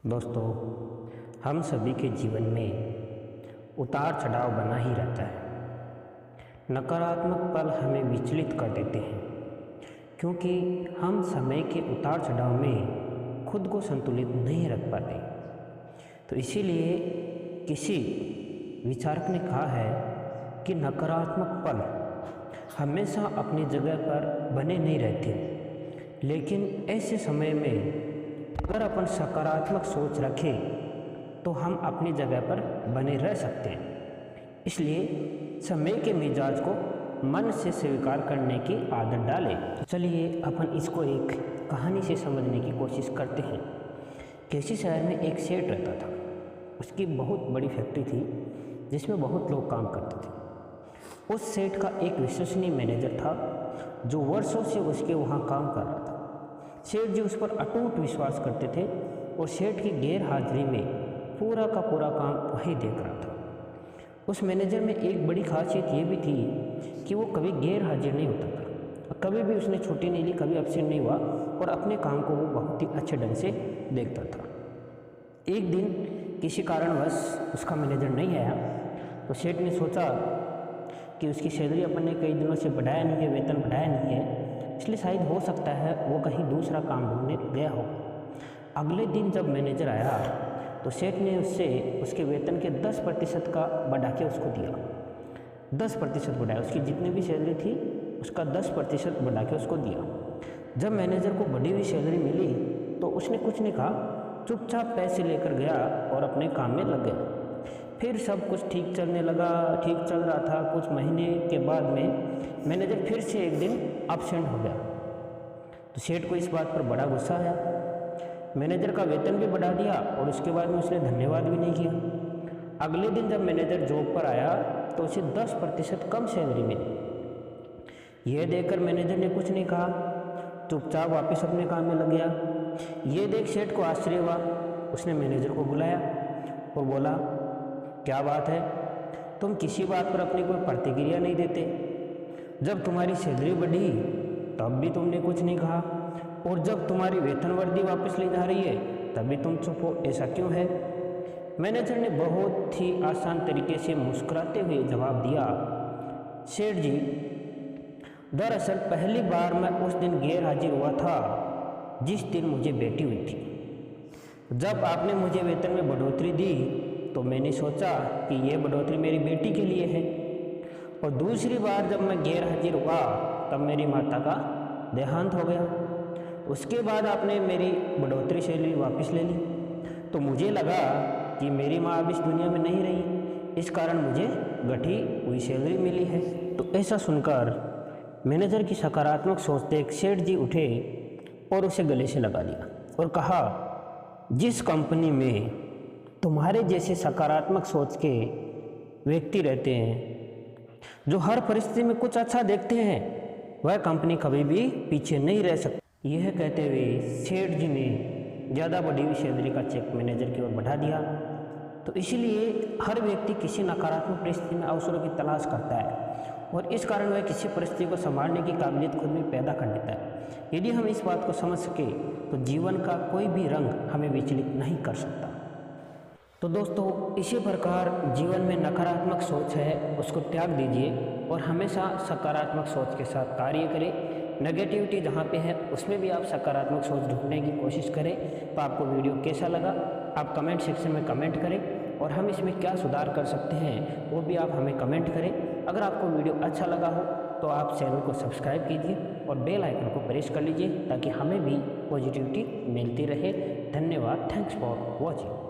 दोस्तों, हम सभी के जीवन में उतार चढ़ाव बना ही रहता है। नकारात्मक पल हमें विचलित कर देते हैं क्योंकि हम समय के उतार चढ़ाव में खुद को संतुलित नहीं रख पाते। तो इसीलिए किसी विचारक ने कहा है कि नकारात्मक पल हमेशा अपनी जगह पर बने नहीं रहते, लेकिन ऐसे समय में अगर अपन सकारात्मक सोच रखें तो हम अपनी जगह पर बने रह सकते हैं। इसलिए समय के मिजाज को मन से स्वीकार करने की आदत डालें। चलिए अपन इसको एक कहानी से समझने की कोशिश करते हैं। किसी शहर में एक सेठ रहता था। उसकी बहुत बड़ी फैक्ट्री थी जिसमें बहुत लोग काम करते थे। उस सेठ का एक विश्वसनीय मैनेजर था जो वर्षों से उसके वहाँ काम कर रहा था। सेठ जी उस पर अटूट विश्वास करते थे और सेठ की गैर हाजिरी में पूरा का पूरा काम वही देख रहा था। उस मैनेजर में एक बड़ी खासियत ये भी थी कि वो कभी गैर हाजिर नहीं होता था, कभी भी उसने छुट्टी नहीं ली, कभी एब्सेंट नहीं हुआ और अपने काम को वो बहुत ही अच्छे ढंग से देखता था। एक दिन किसी कारणवश उसका मैनेजर नहीं आया तो सेठ ने सोचा कि उसकी सैलरी अपन ने कई दिनों से बढ़ाया नहीं है, वेतन बढ़ाया नहीं है, इसलिए शायद हो सकता है वो कहीं दूसरा काम ढूंढने गया हो। अगले दिन जब मैनेजर आया तो सेठ ने उससे उसके वेतन के 10% का बढ़ा के उसको दिया। 10% बढ़ाया, उसकी जितनी भी सैलरी थी उसका 10% बढ़ा के उसको दिया। जब मैनेजर को बढ़ी हुई सैलरी मिली तो उसने कुछ नहीं कहा, चुपचाप पैसे लेकर गया और अपने काम में लग गया। फिर सब कुछ ठीक चलने लगा, ठीक चल रहा था। कुछ महीने के बाद में मैनेजर फिर से एक दिन एब्सेंट हो गया तो सेठ को इस बात पर बड़ा गुस्सा आया। मैनेजर का वेतन भी बढ़ा दिया और उसके बाद में उसने धन्यवाद भी नहीं किया। अगले दिन जब मैनेजर जॉब पर आया तो उसे 10% कम सैलरी मिली। यह देखकर मैनेजर ने कुछ नहीं कहा, चुपचाप वापस अपने काम में लग गया। ये देख सेठ को आश्चर्य हुआ। उसने मैनेजर को बुलाया और बोला, क्या बात है, तुम किसी बात पर अपनी कोई प्रतिक्रिया नहीं देते? जब तुम्हारी सैलरी बढ़ी तब भी तुमने कुछ नहीं कहा और जब तुम्हारी वेतन वर्दी वापस ली जा रही है तब भी तुम चुप हो, ऐसा क्यों है? मैनेजर ने बहुत ही आसान तरीके से मुस्कुराते हुए जवाब दिया, सेठ जी, दरअसल पहली बार मैं उस दिन गैर हाजिर हुआ था जिस दिन मुझे बेटी हुई थी। जब आपने मुझे वेतन में बढ़ोतरी दी तो मैंने सोचा कि ये बढ़ोतरी मेरी बेटी के लिए है, और दूसरी बार जब मैं गैर हाजिर हुआ तब मेरी माता का देहांत हो गया। उसके बाद आपने मेरी बढ़ोतरी सैलरी वापस ले ली तो मुझे लगा कि मेरी माँ अब इस दुनिया में नहीं रही, इस कारण मुझे घटी हुई सैलरी मिली है। तो ऐसा सुनकर मैनेजर की सकारात्मक सोच देख सेठ जी उठे और उसे गले से लगा लिया और कहा, जिस कंपनी में तुम्हारे जैसे सकारात्मक सोच के व्यक्ति रहते हैं जो हर परिस्थिति में कुछ अच्छा देखते हैं, वह कंपनी कभी भी पीछे नहीं रह सकती। यह कहते हुए सेठ जी ने ज़्यादा बढ़ी हुई सैलरी का चेक मैनेजर की ओर बढ़ा दिया। तो इसीलिए हर व्यक्ति किसी नकारात्मक परिस्थिति में अवसरों की तलाश करता है और इस कारण वह किसी परिस्थिति को संभालने की काबिलियत खुद में पैदा कर लेता है। यदि हम इस बात को समझ सके तो जीवन का कोई भी रंग हमें विचलित नहीं कर सकता। तो दोस्तों, इसी प्रकार जीवन में नकारात्मक सोच है उसको त्याग दीजिए और हमेशा सकारात्मक सोच के साथ कार्य करें। नेगेटिविटी जहाँ पे है उसमें भी आप सकारात्मक सोच ढूंढने की कोशिश करें। तो आपको वीडियो कैसा लगा आप कमेंट सेक्शन में कमेंट करें और हम इसमें क्या सुधार कर सकते हैं वो भी आप हमें कमेंट करें। अगर आपको वीडियो अच्छा लगा हो तो आप चैनल को सब्सक्राइब कीजिए और बेल आइकन को प्रेस कर लीजिए ताकि हमें भी पॉजिटिविटी मिलती रहे। धन्यवाद। Thanks for watching.